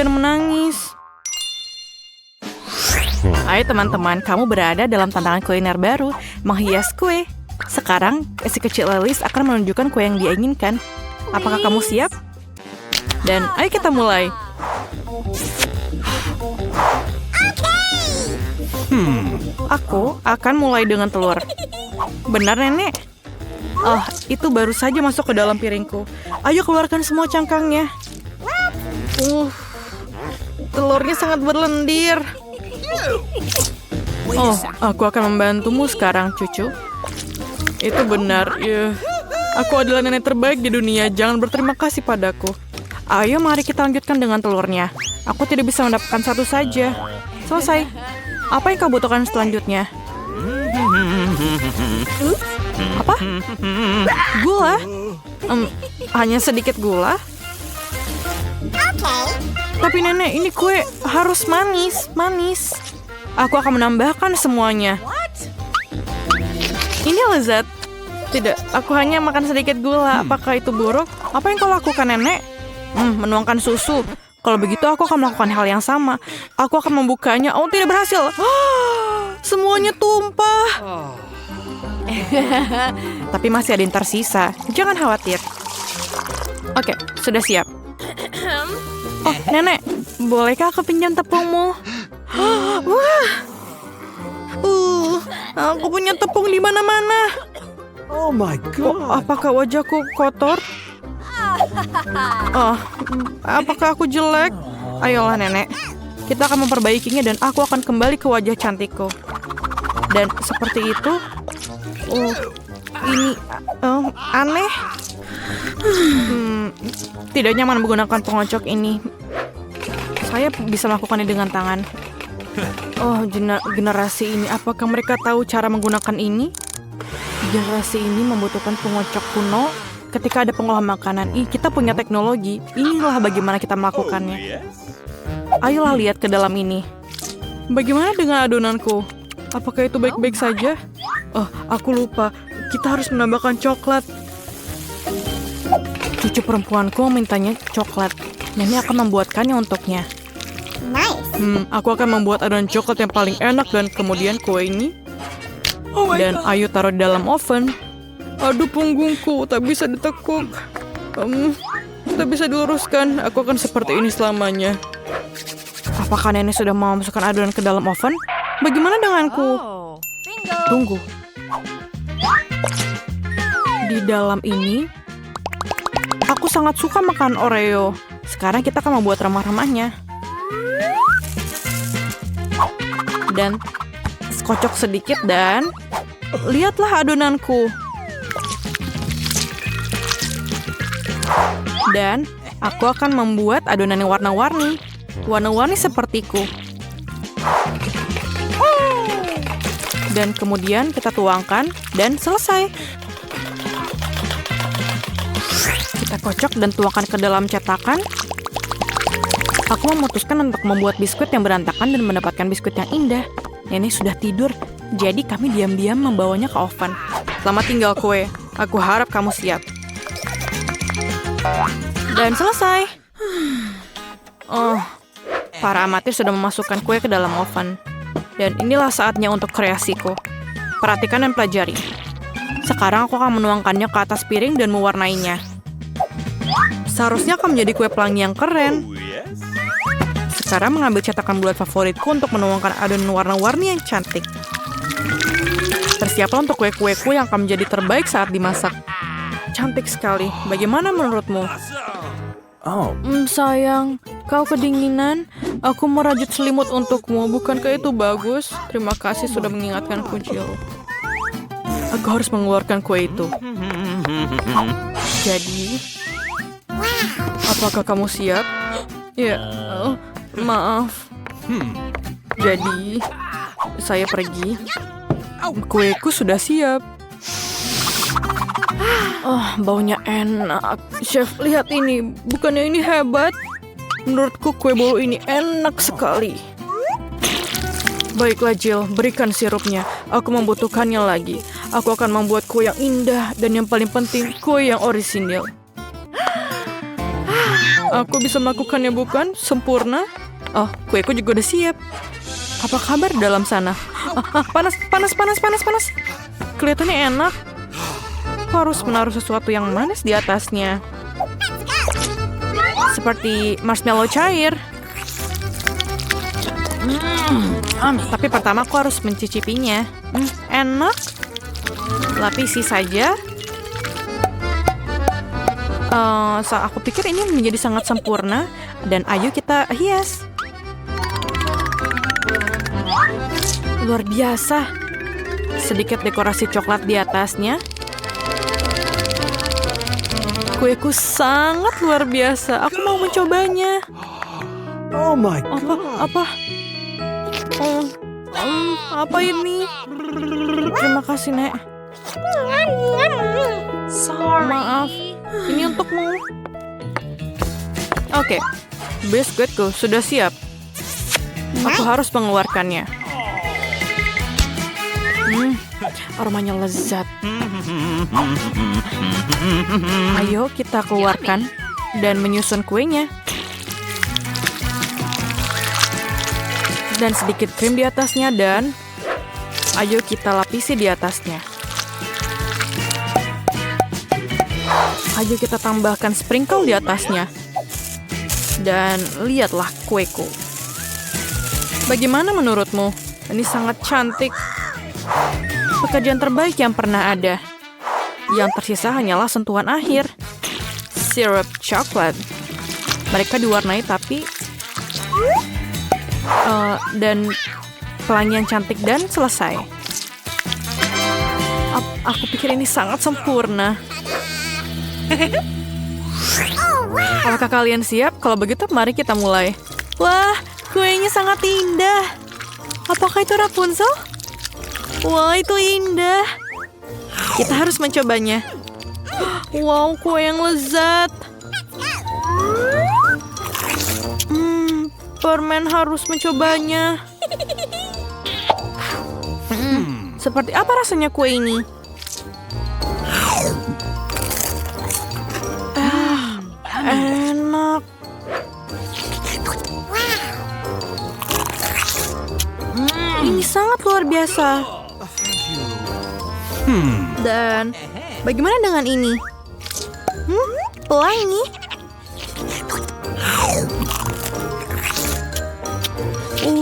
jangan menangis. Ayo teman-teman, kamu berada dalam tantangan kuliner baru, menghias kue. Sekarang, si kecil Alice akan menunjukkan kue yang dia inginkan. Apakah kamu siap? Dan ayo kita mulai. Aku akan mulai dengan telur. Benar, Nenek? Oh, itu baru saja masuk ke dalam piringku. Ayo keluarkan semua cangkangnya. Telurnya sangat berlendir. Oh, aku akan membantumu sekarang, cucu. Itu benar, ya. Aku adalah nenek terbaik di dunia. Jangan berterima kasih padaku. Ayo, mari kita lanjutkan dengan telurnya. Aku tidak bisa mendapatkan satu saja. Selesai. Apa yang kau butuhkan selanjutnya? Apa? Gula? Hanya sedikit gula? Tapi nenek, ini kue harus manis. Aku akan menambahkan semuanya. Ini lezat. Tidak, aku hanya makan sedikit gula. Apakah itu buruk? Apa yang kau lakukan, nenek? Menuangkan susu. Kalau begitu, aku akan melakukan hal yang sama. Aku akan membukanya. Oh, tidak berhasil. Semuanya tumpah. Tapi masih ada yang tersisa. Jangan khawatir. Oke, sudah siap. Oh, nenek, bolehkah aku pinjam tepungmu? Wah, aku punya tepung di mana-mana. Oh my God. Apakah wajahku kotor? Oh, apakah aku jelek? Ayolah, nenek. Kita akan memperbaikinya dan aku akan kembali ke wajah cantikku. Dan seperti itu. Ini aneh. Tidak nyaman menggunakan pengocok ini. Saya bisa melakukannya dengan tangan. Oh, generasi ini. Apakah mereka tahu cara menggunakan ini? Generasi ini membutuhkan pengocok kuno ketika ada pengolahan makanan. Kita punya teknologi. Inilah bagaimana kita melakukannya. Ayolah lihat ke dalam ini. Bagaimana dengan adonanku? Apakah itu baik-baik saja? Oh, aku lupa. Kita harus menambahkan coklat. Cucu perempuanku mintanya coklat. Nenek akan membuatkannya untuknya. Aku akan membuat adonan coklat yang paling enak dan kemudian kue ini. Dan ayo taruh di dalam oven. Aduh, punggungku tak bisa ditekuk. Tak bisa diluruskan. Aku akan seperti ini selamanya. Apakah nenek sudah mau masukkan adonan ke dalam oven? Bagaimana denganku? Tunggu. Di dalam ini, aku sangat suka makan Oreo. Sekarang kita akan membuat remah-remahnya. Dan kocok sedikit dan lihatlah adonanku. Dan aku akan membuat adonan yang warna-warni. Warna-warni sepertiku. Dan kemudian kita tuangkan dan selesai. Kita kocok dan tuangkan ke dalam cetakan. Aku memutuskan untuk membuat biskuit yang berantakan dan mendapatkan biskuit yang indah. Nenek sudah tidur, jadi kami diam-diam membawanya ke oven. Selamat tinggal kue. Aku harap kamu siap. Dan selesai. Oh, para amatir sudah memasukkan kue ke dalam oven. Dan inilah saatnya untuk kreasiku. Perhatikan dan pelajari. Sekarang aku akan menuangkannya ke atas piring dan mewarnainya. Seharusnya akan menjadi kue pelangi yang keren. Sekarang mengambil cetakan bulat favoritku untuk menuangkan adonan warna-warni yang cantik. Bersiaplah untuk kue-kueku yang akan menjadi terbaik saat dimasak. Cantik sekali. Bagaimana menurutmu? Sayang, kau kedinginan. Aku merajut selimut untukmu. Bukankah itu bagus? Terima kasih sudah mengingatkanku, Jill. Aku harus mengeluarkan kue itu. Jadi, apakah kamu siap? Ya, maaf. Jadi, saya pergi. Kueku sudah siap. Oh, baunya enak. Chef, lihat ini. Bukannya ini hebat? Menurutku kue bolu ini enak sekali. Baiklah, Jill. Berikan sirupnya. Aku membutuhkannya lagi. Aku akan membuat kue yang indah. Dan yang paling penting, kue yang orisinil. Aku bisa melakukannya bukan? Sempurna. Oh, kueku juga udah siap. Apa kabar dalam sana? Panas. Kelihatannya enak. Aku harus menaruh sesuatu yang manis di atasnya. Seperti marshmallow cair. Tapi pertama aku harus mencicipinya. Enak. Lapisi saja. Aku pikir ini menjadi sangat sempurna. Dan ayo kita hias. Luar biasa. Sedikit dekorasi coklat di atasnya. Kueku sangat luar biasa. Aku mau mencobanya. Oh my God. Apa ini? Terima kasih, Nek. Maaf. Ini untukmu. Oke. Biskuitku sudah siap. Aku harus mengeluarkannya. Aromanya lezat. Ayo kita keluarkan dan menyusun kuenya. Dan sedikit krim di atasnya dan ayo kita lapisi di atasnya. Ayo kita tambahkan sprinkle di atasnya. Dan lihatlah kueku. Bagaimana menurutmu? Ini sangat cantik. Pekerjaan terbaik yang pernah ada. Yang tersisa hanyalah sentuhan akhir. Sirup coklat. Mereka diwarnai tapi dan pelangian cantik dan selesai. Aku pikir ini sangat sempurna. Apakah kalian siap? Kalau begitu mari kita mulai. Wah, kuenya sangat indah. Apakah itu Rapunzel? Wah, itu indah. Kita harus mencobanya. Wow, kue yang lezat. Permen harus mencobanya. Seperti apa rasanya kue ini? Enak. Ini sangat luar biasa. Dan bagaimana dengan ini? Pelangi.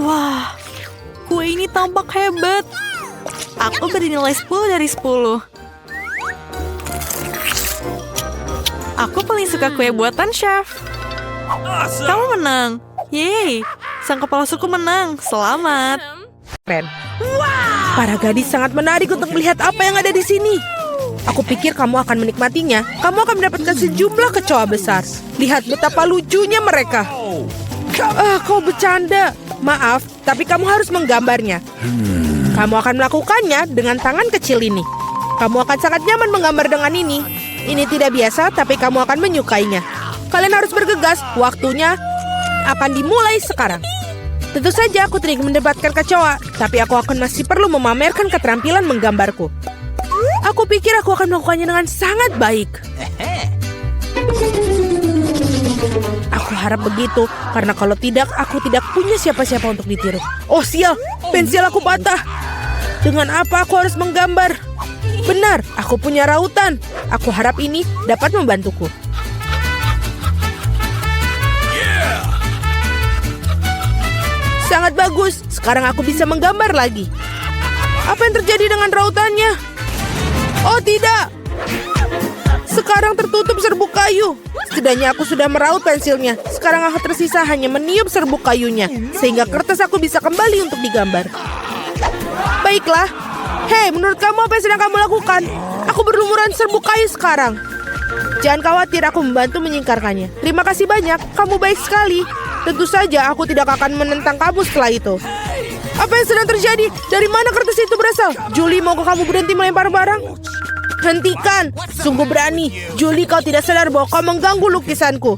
Wah, kue ini tampak hebat. Aku beri nilai 10 dari 10. Aku paling suka kue buatan chef. Kamu menang. Yeay, sang kepala suku menang. Selamat. Keren. Para gadis sangat menarik untuk melihat apa yang ada di sini. Aku pikir kamu akan menikmatinya. Kamu akan mendapatkan sejumlah kecoa besar. Lihat betapa lucunya mereka. Kau bercanda. Maaf, tapi kamu harus menggambarnya. Kamu akan melakukannya dengan tangan kecil ini. Kamu akan sangat nyaman menggambar dengan ini. Ini tidak biasa, tapi kamu akan menyukainya. Kalian harus bergegas. Waktunya akan dimulai sekarang. Tentu saja aku tidak ingin mendapatkan kecoa, tapi aku akan masih perlu memamerkan keterampilan menggambarku. Aku pikir aku akan melakukannya dengan sangat baik. Aku harap begitu, karena kalau tidak, aku tidak punya siapa-siapa untuk ditiru. Oh sial, pensil aku patah. Dengan apa aku harus menggambar? Benar, aku punya rautan. Aku harap ini dapat membantuku. Sangat bagus, sekarang aku bisa menggambar lagi. Apa yang terjadi dengan rautannya? Oh tidak, sekarang tertutup serbuk kayu. Setidaknya aku sudah meraut pensilnya. Sekarang aku tersisa hanya meniup serbuk kayunya, sehingga kertas aku bisa kembali untuk digambar. Baiklah. Hei, menurut kamu apa yang sedang kamu lakukan? Aku berlumuran serbuk kayu sekarang. Jangan khawatir, aku membantu menyingkarkannya. Terima kasih banyak, kamu baik sekali. Tentu saja aku tidak akan menentang kamu setelah itu. Apa yang sedang terjadi? Dari mana kertas itu berasal? Julie, maukah kamu berhenti melempar barang? Hentikan! Sungguh berani. Julie, kau tidak sadar bahwa kau mengganggu lukisanku.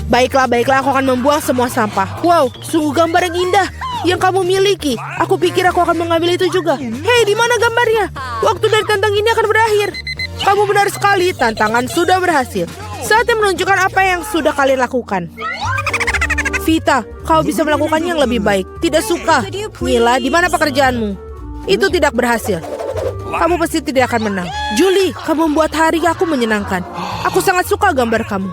Baiklah, aku akan membuang semua sampah. Wow, sungguh gambar yang indah yang kamu miliki. Aku pikir aku akan mengambil itu juga. Hei, di mana gambarnya? Waktu dari tantang ini akan berakhir. Kamu benar sekali, tantangan sudah berhasil. Saatnya menunjukkan apa yang sudah kalian lakukan. Vita, kau bisa melakukannya yang lebih baik. Tidak suka. Mila, di mana pekerjaanmu? Itu tidak berhasil. Kamu pasti tidak akan menang. Julie, kamu membuat hari aku menyenangkan. Aku sangat suka gambar kamu.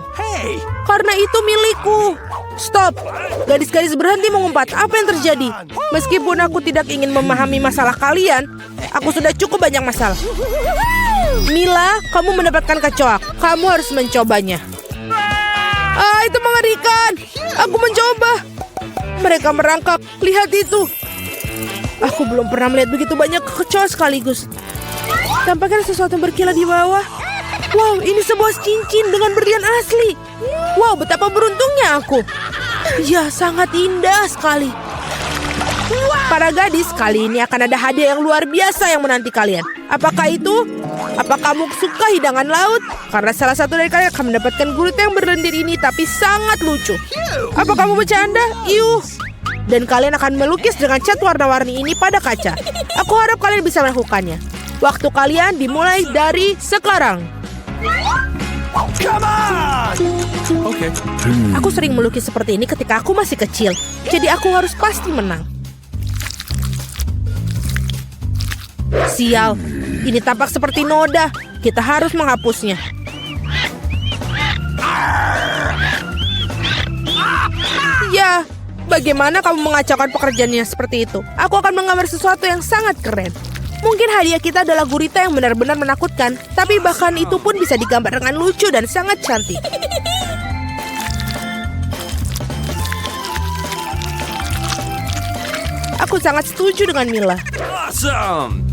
Karena itu milikku. Stop. Gadis-gadis berhenti mengumpat. Apa yang terjadi? Meskipun aku tidak ingin memahami masalah kalian, aku sudah cukup banyak masalah. Mila, kamu mendapatkan kecoak. Kamu harus mencobanya. Itu mengerikan. Aku mencoba. Mereka merangkak. Lihat itu. Aku belum pernah melihat begitu banyak kecoa sekaligus. Tampaknya ada sesuatu yang berkilat di bawah. Wow, ini sebuah cincin dengan berlian asli. Wow, betapa beruntungnya aku. Ya, sangat indah sekali. Para gadis, kali ini akan ada hadiah yang luar biasa yang menanti kalian. Apakah itu? Apa kamu suka hidangan laut? Karena salah satu dari kalian akan mendapatkan gurita yang berlendir ini tapi sangat lucu. Apa kamu bercanda? Iuh. Dan kalian akan melukis dengan cat warna-warni ini pada kaca. Aku harap kalian bisa melakukannya. Waktu kalian dimulai dari sekarang. Come on! Okay. Aku sering melukis seperti ini ketika aku masih kecil. Jadi aku harus pasti menang. Sial, ini tampak seperti noda. Kita harus menghapusnya. Ya, bagaimana kamu mengacaukan pekerjaannya seperti itu? Aku akan menggambar sesuatu yang sangat keren. Mungkin hadiah kita adalah gurita yang benar-benar menakutkan, tapi bahkan itu pun bisa digambar dengan lucu dan sangat cantik. Aku sangat setuju dengan Mila. Awesome.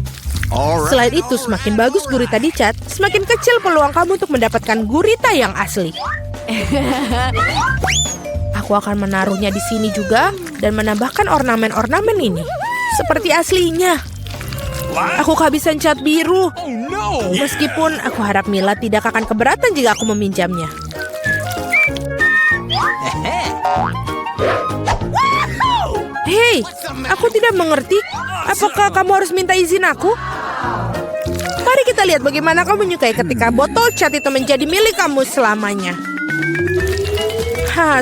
Selain itu, semakin bagus gurita dicat, semakin kecil peluang kamu untuk mendapatkan gurita yang asli. Aku akan menaruhnya di sini juga dan menambahkan ornamen-ornamen ini. Seperti aslinya. Aku kehabisan cat biru. Oh no. Meskipun aku harap Mila tidak akan keberatan jika aku meminjamnya. Hei, aku tidak mengerti. Apakah kamu harus minta izin aku? Mari kita lihat bagaimana kamu menyukai ketika botol cat itu menjadi milik kamu selamanya.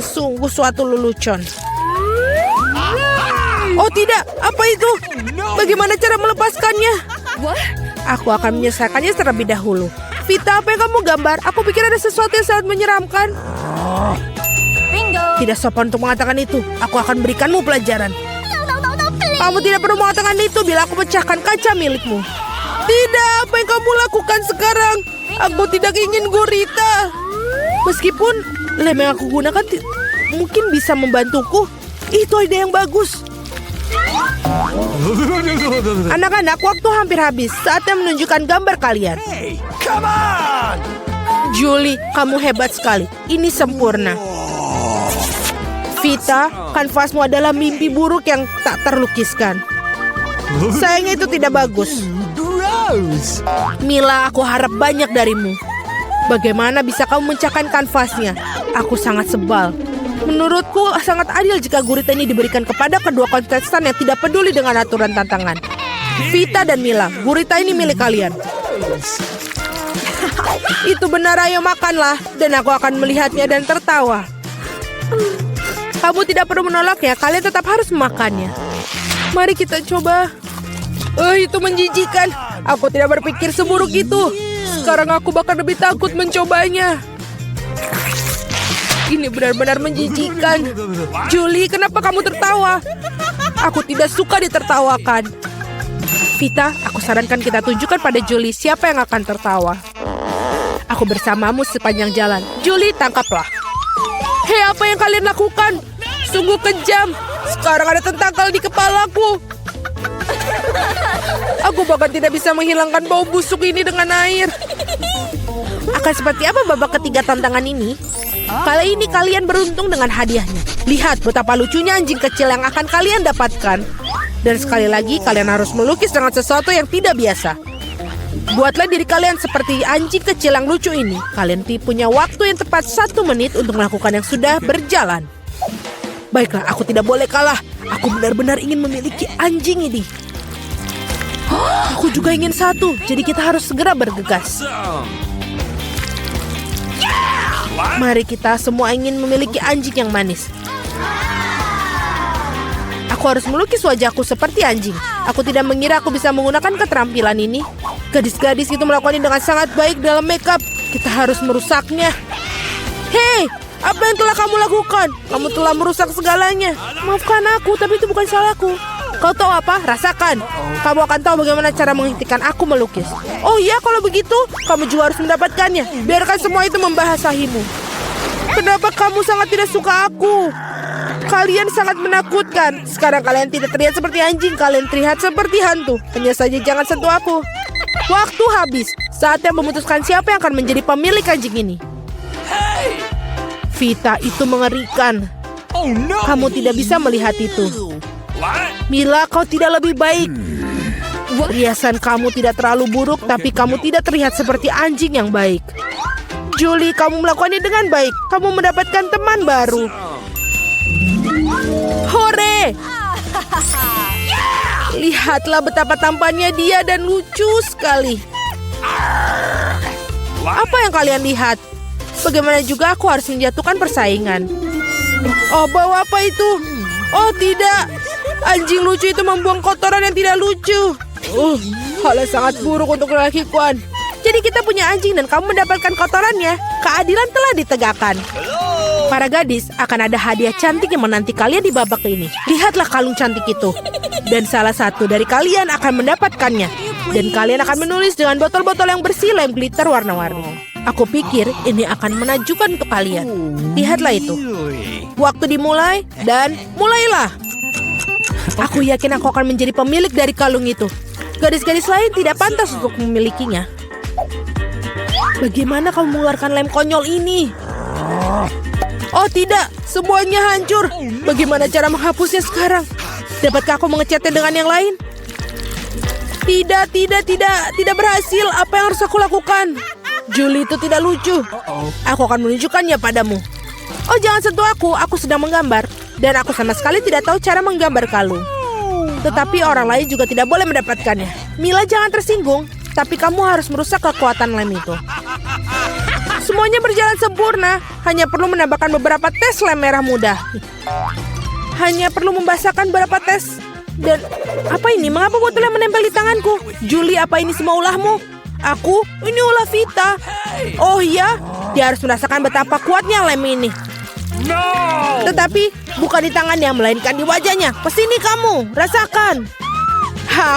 Sungguh suatu lelucon. Oh tidak, apa itu? Bagaimana cara melepaskannya? Aku akan menyelesaikannya terlebih dahulu. Vita, apa yang kamu gambar? Aku pikir ada sesuatu yang sangat menyeramkan. Tidak sopan untuk mengatakan itu. Aku akan berikanmu pelajaran. Kamu tidak perlu mengatakan itu bila aku pecahkan kaca milikmu. Tidak, apa yang kamu lakukan sekarang? Aku tidak ingin gurita. Meskipun lem yang aku gunakan mungkin bisa membantuku. Itu ide yang bagus. Anak-anak, waktu hampir habis. Saatnya menunjukkan gambar kalian. Hey, come on! Julie, kamu hebat sekali. Ini sempurna. Vita, kanvasmu adalah mimpi buruk yang tak terlukiskan. Sayangnya itu tidak bagus. Gross! Mila, aku harap banyak darimu. Bagaimana bisa kamu memecahkan kanvasnya? Aku sangat sebal. Menurutku sangat adil jika gurita ini diberikan kepada kedua kontestan yang tidak peduli dengan aturan tantangan. Vita dan Mila, gurita ini milik kalian. Itu benar, ayo makanlah. Dan aku akan melihatnya dan tertawa. Kamu tidak perlu menolaknya, kalian tetap harus memakannya. Mari kita coba. Itu menjijikan. Aku tidak berpikir seburuk itu. Sekarang aku bahkan lebih takut mencobanya. Ini benar-benar menjijikan. Julie, kenapa kamu tertawa? Aku tidak suka ditertawakan. Vita, aku sarankan kita tunjukkan pada Julie siapa yang akan tertawa. Aku bersamamu sepanjang jalan. Julie, tangkaplah. Hei, apa yang kalian lakukan? Sungguh kejam. Sekarang ada tentakel di kepalaku. Aku bahkan tidak bisa menghilangkan bau busuk ini dengan air. Akan seperti apa babak ketiga tantangan ini? Kali ini kalian beruntung dengan hadiahnya. Lihat betapa lucunya anjing kecil yang akan kalian dapatkan. Dan sekali lagi, kalian harus melukis dengan sesuatu yang tidak biasa. Buatlah diri kalian seperti anjing kecil yang lucu ini. Kalian punya waktu yang tepat 1 menit untuk melakukan yang sudah berjalan. Baiklah, aku tidak boleh kalah. Aku benar-benar ingin memiliki anjing ini. Aku juga ingin satu, jadi kita harus segera bergegas. Mari kita semua ingin memiliki anjing yang manis. Aku harus melukis wajahku seperti anjing. Aku tidak mengira aku bisa menggunakan keterampilan ini. Gadis-gadis itu melakukannya dengan sangat baik dalam makeup. Kita harus merusaknya. Hei, apa yang telah kamu lakukan? Kamu telah merusak segalanya. Maafkan aku, tapi itu bukan salahku. Kau tahu apa? Rasakan. Kamu akan tahu bagaimana cara menghentikan aku melukis. Oh iya, kalau begitu, kamu juga harus mendapatkannya. Biarkan semua itu membahasahimu. Kenapa kamu sangat tidak suka aku? Kalian sangat menakutkan. Sekarang kalian tidak terlihat seperti anjing. Kalian terlihat seperti hantu. Hanya saja jangan sentuh aku. Waktu habis. Saatnya memutuskan siapa yang akan menjadi pemilik anjing ini. Vita, itu mengerikan. Oh no! Kamu tidak bisa melihat itu. What? Mila, kau tidak lebih baik. Riasan kamu tidak terlalu buruk, tapi kamu tidak terlihat seperti anjing yang baik. Julie, kamu melakukannya dengan baik. Kamu mendapatkan teman baru. Hore! Lihatlah betapa tampannya dia dan lucu sekali. Apa yang kalian lihat? Bagaimana juga aku harus menjatuhkan persaingan. Oh, bawa apa itu? Oh, tidak. Anjing lucu itu membuang kotoran yang tidak lucu. Hal yang sangat buruk untuk kelakuan. Jadi kita punya anjing dan kamu mendapatkan kotorannya. Keadilan telah ditegakkan. Para gadis, akan ada hadiah cantik yang menanti kalian di babak ini. Lihatlah kalung cantik itu. Dan salah satu dari kalian akan mendapatkannya. Dan kalian akan menulis dengan botol-botol yang bersih lem glitter warna-warni. Aku pikir ini akan menakjubkan untuk kalian. Lihatlah itu. Waktu dimulai dan mulailah. Aku yakin aku akan menjadi pemilik dari kalung itu. Gadis-gadis lain tidak pantas untuk memilikinya. Bagaimana kamu mengeluarkan lem konyol ini? Oh tidak, semuanya hancur. Bagaimana cara menghapusnya sekarang? Dapatkah aku mengecatnya dengan yang lain? Tidak berhasil. Apa yang harus aku lakukan? Julie itu tidak lucu. Aku akan menunjukkannya padamu. Oh, jangan sentuh aku sedang menggambar. Dan aku sama sekali tidak tahu cara menggambar kalung. Tetapi orang lain juga tidak boleh mendapatkannya. Mila, jangan tersinggung. Tapi kamu harus merusak kekuatan lem itu. Semuanya berjalan sempurna. Hanya perlu menambahkan beberapa tes lem merah muda. Hanya perlu membasahkan beberapa tes. Dan apa ini? Mengapa botolnya menempel di tanganku? Julie, apa ini semua ulahmu? Aku? Ini ulah Vita. Oh iya? Dia harus merasakan betapa kuatnya lem ini. No! Tetapi bukan di tangannya, melainkan di wajahnya. Kesini kamu, rasakan.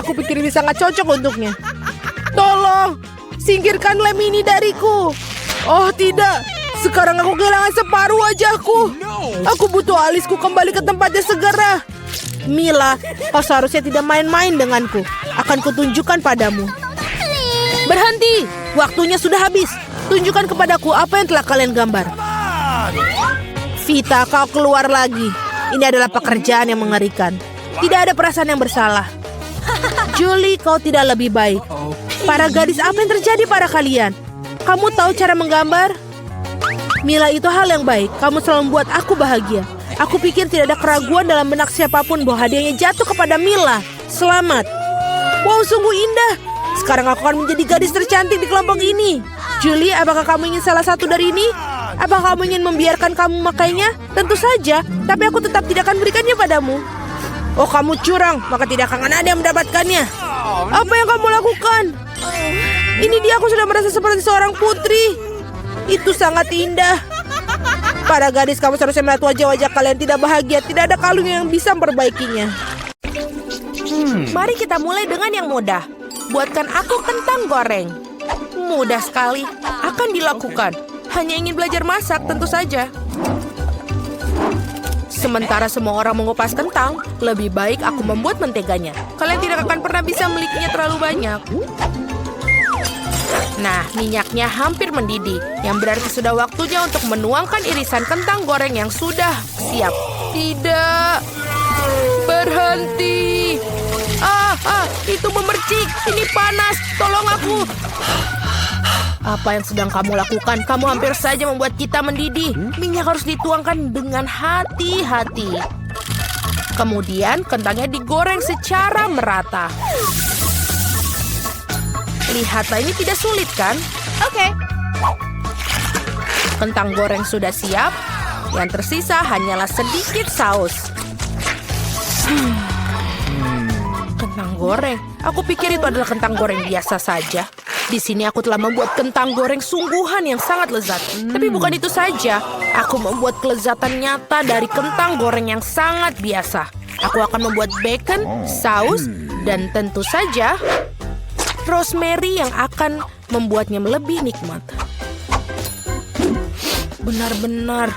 Aku pikir ini sangat cocok untuknya. Tolong, singkirkan lem ini dariku. Oh tidak, sekarang aku kehilangan separuh wajahku. Aku butuh alisku kembali ke tempatnya segera. Mila, kau seharusnya tidak main-main denganku. Akan kutunjukkan padamu. Berhenti, waktunya sudah habis. Tunjukkan kepadaku apa yang telah kalian gambar. Vita, kau keluar lagi. Ini adalah pekerjaan yang mengerikan. Tidak ada perasaan yang bersalah. Julie, kau tidak lebih baik. Para gadis, apa yang terjadi pada kalian? Kamu tahu cara menggambar? Mila, itu hal yang baik. Kamu selalu membuat aku bahagia. Aku pikir tidak ada keraguan dalam benak siapapun bahwa hadiahnya jatuh kepada Mila. Selamat. Wow, sungguh indah. Sekarang aku akan menjadi gadis tercantik di kelompok ini. Julie, apakah kamu ingin salah satu dari ini? Apakah kamu ingin membiarkan kamu memakainya? Tentu saja, tapi aku tetap tidak akan berikannya padamu. Oh, kamu curang, maka tidak akan ada yang mendapatkannya. Apa yang kamu lakukan? Ini dia, aku sudah merasa seperti seorang putri. Itu sangat indah. Para gadis, kamu seharusnya melihat wajah-wajah kalian tidak bahagia. Tidak ada kalung yang bisa memperbaikinya. Mari kita mulai dengan yang mudah. Buatkan aku kentang goreng. Mudah sekali. Akan dilakukan. Hanya ingin belajar masak, tentu saja. Sementara semua orang mengupas kentang, lebih baik aku membuat menteganya. Kalian tidak akan pernah bisa memilikinya terlalu banyak. Nah, minyaknya hampir mendidih, yang berarti sudah waktunya untuk menuangkan irisan kentang goreng yang sudah siap. Tidak. Berhenti. Itu memercik. Ini panas. Tolong aku. Apa yang sedang kamu lakukan? Kamu hampir saja membuat kita mendidih. Minyak harus dituangkan dengan hati-hati. Kemudian kentangnya digoreng secara merata. Lihatlah, ini tidak sulit kan? Oke. Kentang goreng sudah siap. Yang tersisa hanyalah sedikit saus. Kentang goreng. Aku pikir itu adalah kentang goreng biasa saja. Di sini aku telah membuat kentang goreng sungguhan yang sangat lezat. Tapi bukan itu saja. Aku membuat kelezatan nyata dari kentang goreng yang sangat biasa. Aku akan membuat bacon, saus, dan tentu saja rosemary yang akan membuatnya lebih nikmat. Benar-benar.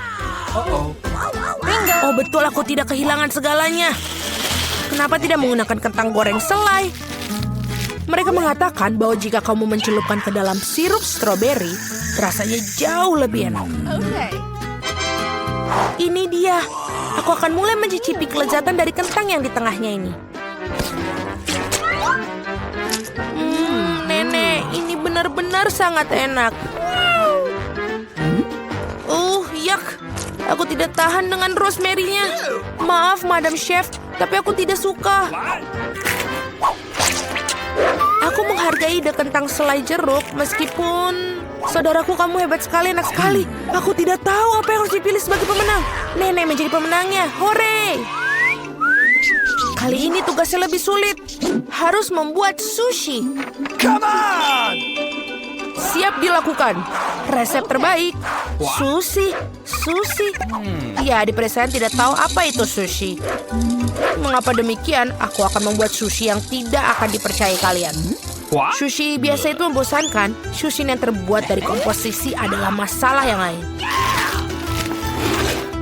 Oh betul, aku tidak kehilangan segalanya. Kenapa tidak menggunakan kentang goreng selai? Mereka mengatakan bahwa jika kamu mencelupkan ke dalam sirup stroberi, rasanya jauh lebih enak. Ini dia. Aku akan mulai mencicipi kelezatan dari kentang yang di tengahnya ini. Nenek, ini benar-benar sangat enak. Yak. Aku tidak tahan dengan rosemary-nya. Maaf, Madam Chef, tapi aku tidak suka. Aku menghargai ide kentang selai jeruk, meskipun... Saudaraku, kamu hebat sekali, enak sekali. Aku tidak tahu apa yang harus dipilih sebagai pemenang. Nenek menjadi pemenangnya. Hore! Kali ini tugasnya lebih sulit. Harus membuat sushi. Come on! Siap dilakukan. Resep terbaik. Sushi. Ya, di pedesaan tidak tahu apa itu sushi. Mengapa demikian? Aku akan membuat sushi yang tidak akan dipercayai kalian. What? Sushi biasa itu membosankan. Sushi yang terbuat dari komposisi adalah masalah yang lain.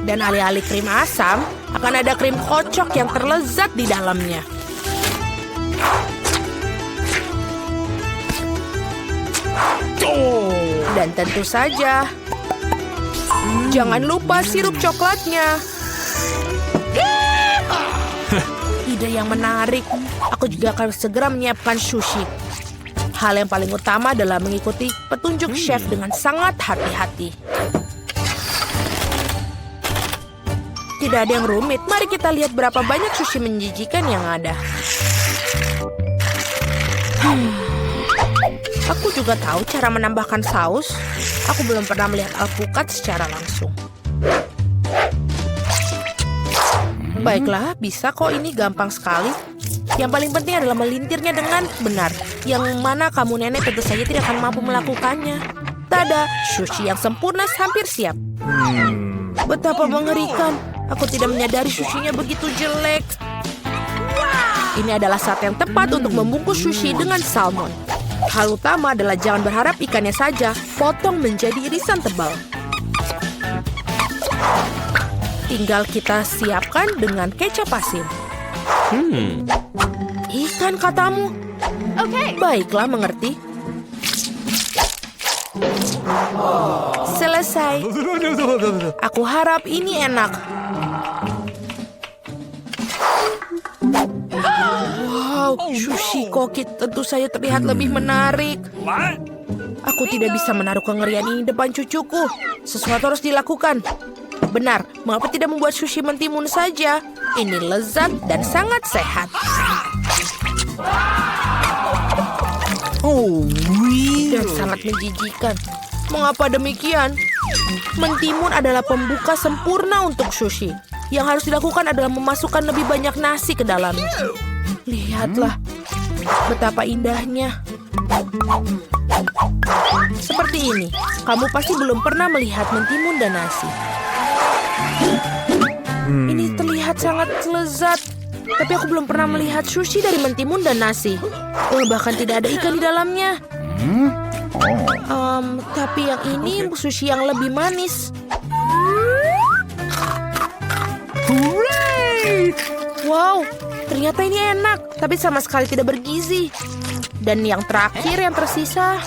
Dan alih-alih krim asam, akan ada krim kocok yang terlezat di dalamnya. Dan tentu saja, jangan lupa sirup coklatnya. Ide yang menarik. Aku juga akan segera menyiapkan sushi. Hal yang paling utama adalah mengikuti petunjuk chef dengan sangat hati-hati. Tidak ada yang rumit. Mari kita lihat berapa banyak sushi menjijikan yang ada. Aku juga tahu cara menambahkan saus. Aku belum pernah melihat alpukat secara langsung. Baiklah, bisa kok, ini gampang sekali. Yang paling penting adalah melintirnya dengan benar. Yang mana kamu nenek tentu saja tidak akan mampu melakukannya. Tada, sushi yang sempurna hampir siap. Betapa mengerikan. Aku tidak menyadari sushinya begitu jelek. Ini adalah saat yang tepat untuk membungkus sushi dengan salmon. Hal utama adalah jangan berharap ikannya saja, potong menjadi irisan tebal. Tinggal kita siapkan dengan kecap asin. Ikan katamu? Oke. Baiklah, mengerti. Selesai. Aku harap ini enak. Wow, sushi koki tentu saja terlihat lebih menarik. What? Aku tidak bisa menaruh kengerian ini depan cucuku. Sesuatu harus dilakukan. Benar, mengapa tidak membuat sushi mentimun saja? Ini lezat dan sangat sehat. Dan sangat menjijikan. Mengapa demikian? Mentimun adalah pembuka sempurna untuk sushi. Yang harus dilakukan adalah memasukkan lebih banyak nasi ke dalamnya. Lihatlah, betapa indahnya. Seperti ini, kamu pasti belum pernah melihat mentimun dan nasi. Ini terlihat sangat lezat. Tapi aku belum pernah melihat sushi dari mentimun dan nasi. Bahkan tidak ada ikan di dalamnya. Tapi yang ini sushi yang lebih manis. Wow, ternyata ini enak. Tapi sama sekali tidak bergizi. Dan yang terakhir yang tersisa.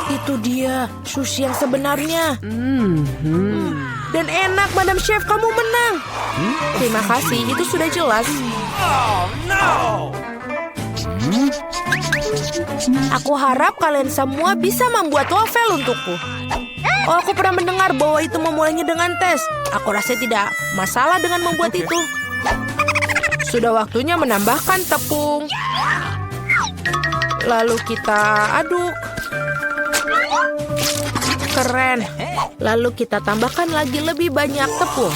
Itu dia, sushi yang sebenarnya. Dan enak, Madam Chef, kamu menang. Terima kasih, itu sudah jelas. Oh no! Aku harap kalian semua bisa membuat wafel untukku. Oh, aku pernah mendengar bahwa itu memulainya dengan tes. Aku rasa tidak masalah dengan membuat itu. Sudah waktunya menambahkan tepung. Lalu kita aduk. Keren. Lalu kita tambahkan lagi lebih banyak tepung.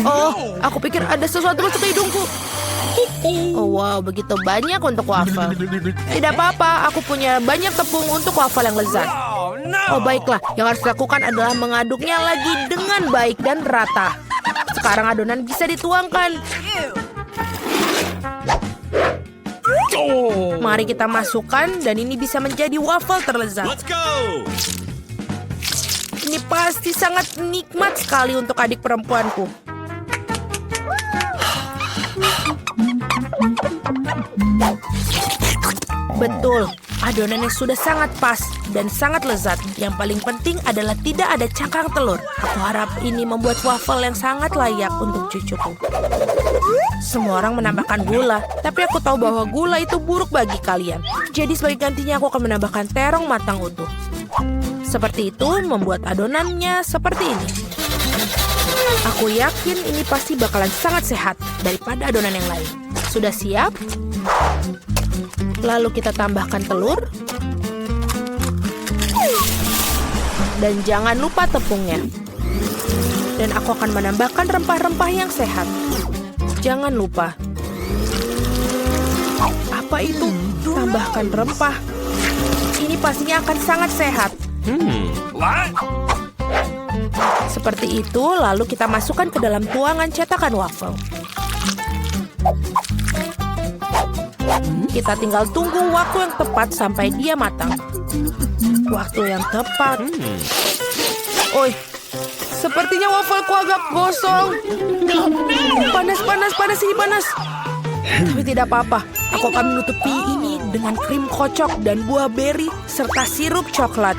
Oh, aku pikir ada sesuatu masuk ke hidungku. Oh wow, begitu banyak untuk waffle. Tidak apa-apa, aku punya banyak tepung untuk waffle yang lezat. Oh baiklah, yang harus dilakukan adalah mengaduknya lagi dengan baik dan rata. Sekarang adonan bisa dituangkan. Mari kita masukkan dan ini bisa menjadi waffle terlezat. Let's go. Ini pasti sangat nikmat sekali untuk adik perempuanku. Betul, adonannya sudah sangat pas dan sangat lezat. Yang paling penting adalah tidak ada cangkang telur. Aku harap ini membuat waffle yang sangat layak untuk cucuku. Semua orang menambahkan gula, tapi aku tahu bahwa gula itu buruk bagi kalian. Jadi sebagai gantinya aku akan menambahkan terong matang utuh. Seperti itu membuat adonannya seperti ini. Aku yakin ini pasti bakalan sangat sehat daripada adonan yang lain. Sudah siap? Lalu kita tambahkan telur. Dan jangan lupa tepungnya. Dan aku akan menambahkan rempah-rempah yang sehat. Jangan lupa. Apa itu? Tambahkan rempah. Ini pastinya akan sangat sehat. What? Seperti itu, lalu kita masukkan ke dalam tuangan cetakan waffle. Kita tinggal tunggu waktu yang tepat sampai dia matang. Waktu yang tepat. Oi, sepertinya waffleku agak gosong. Panas ini panas. Tapi tidak apa-apa, aku akan menutupi ini dengan krim kocok dan buah beri serta sirup coklat.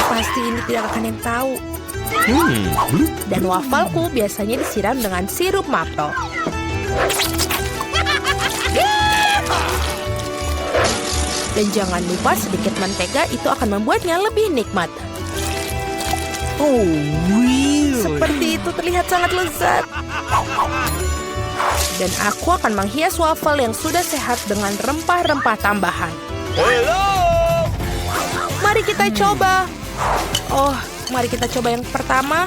Pasti ini tidak akan yang tahu. Dan wafelku biasanya disiram dengan sirup maple. Dan jangan lupa sedikit mentega, itu akan membuatnya lebih nikmat. Oh, really? Seperti itu terlihat sangat lezat. Dan aku akan menghias waffle yang sudah sehat dengan rempah-rempah tambahan. Hello. Mari kita coba. Oh, mari kita coba yang pertama.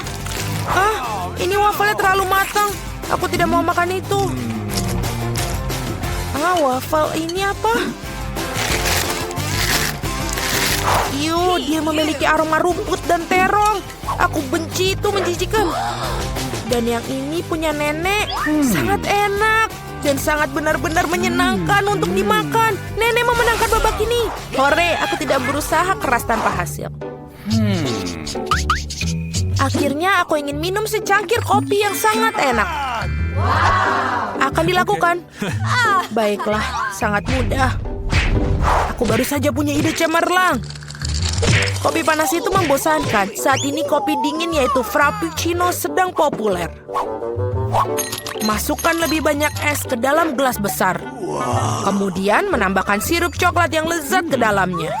Ini wafelnya terlalu matang. Aku tidak mau makan itu. Waffle ini apa? Dia memiliki aroma rumput dan terong. Aku benci itu, menjijikan. Dan yang ini punya nenek. Sangat enak. Dan sangat benar-benar menyenangkan untuk dimakan. Nenek memenangkan babak ini. Hore, aku tidak berusaha keras tanpa hasil. Akhirnya aku ingin minum secangkir kopi yang sangat enak. Akan dilakukan. Baiklah, sangat mudah. Aku baru saja punya ide cemerlang. Kopi panas itu membosankan. Saat ini kopi dingin yaitu Frappuccino sedang populer. Masukkan lebih banyak es ke dalam gelas besar. Kemudian menambahkan sirup coklat yang lezat ke dalamnya.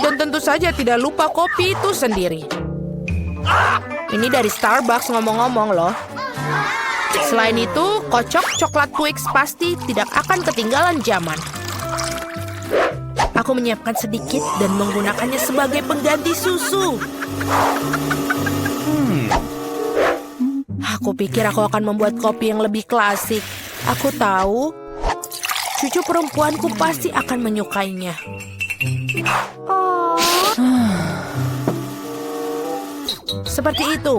Dan tentu saja tidak lupa kopi itu sendiri. Ini dari Starbucks ngomong-ngomong loh. Selain itu, kocok coklat Twix pasti tidak akan ketinggalan zaman. Aku menyiapkan sedikit dan menggunakannya sebagai pengganti susu. Aku pikir aku akan membuat kopi yang lebih klasik. Aku tahu, cucu perempuanku pasti akan menyukainya. Seperti itu.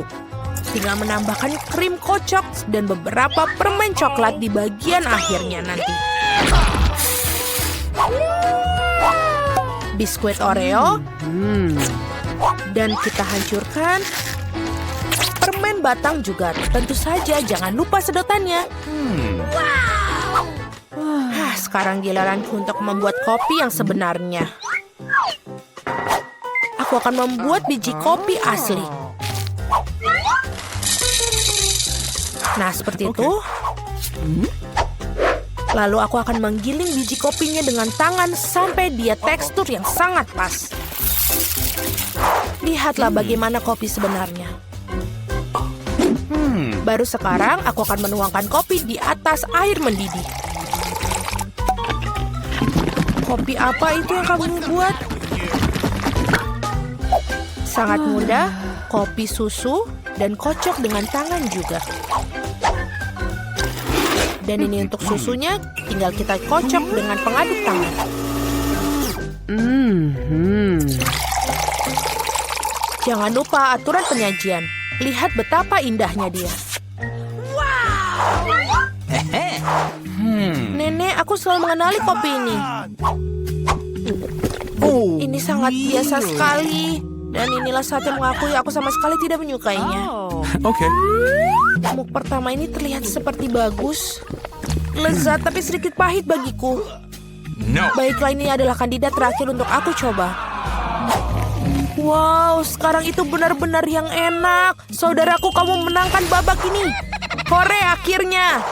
Tinggal menambahkan krim kocok dan beberapa permen coklat di bagian akhirnya nanti. Biskuit Oreo. Dan kita hancurkan permen batang juga. Tentu saja jangan lupa sedotannya. Sekarang giliranku untuk membuat kopi yang sebenarnya. Aku akan membuat biji kopi asli. Nah, seperti itu. Lalu aku akan menggiling biji kopinya dengan tangan sampai dia tekstur yang sangat pas. Lihatlah bagaimana kopi sebenarnya. Baru sekarang aku akan menuangkan kopi di atas air mendidih. Kopi apa itu yang kamu buat? Sangat mudah, kopi susu dan kocok dengan tangan juga. Dan ini untuk susunya, tinggal kita kocok dengan pengaduk tangan. Jangan lupa aturan penyajian. Lihat betapa indahnya dia. Nenek, aku selalu mengenali kopi ini. Ini sangat biasa sekali. Dan inilah saat yang mengakui aku sama sekali tidak menyukainya. Okay. Muk pertama ini terlihat seperti bagus. Lezat tapi sedikit pahit bagiku. No. Baiklah, ini adalah kandidat terakhir untuk aku coba. Wow, sekarang itu benar-benar yang enak. Saudaraku, kamu menangkan babak ini. Hore, akhirnya.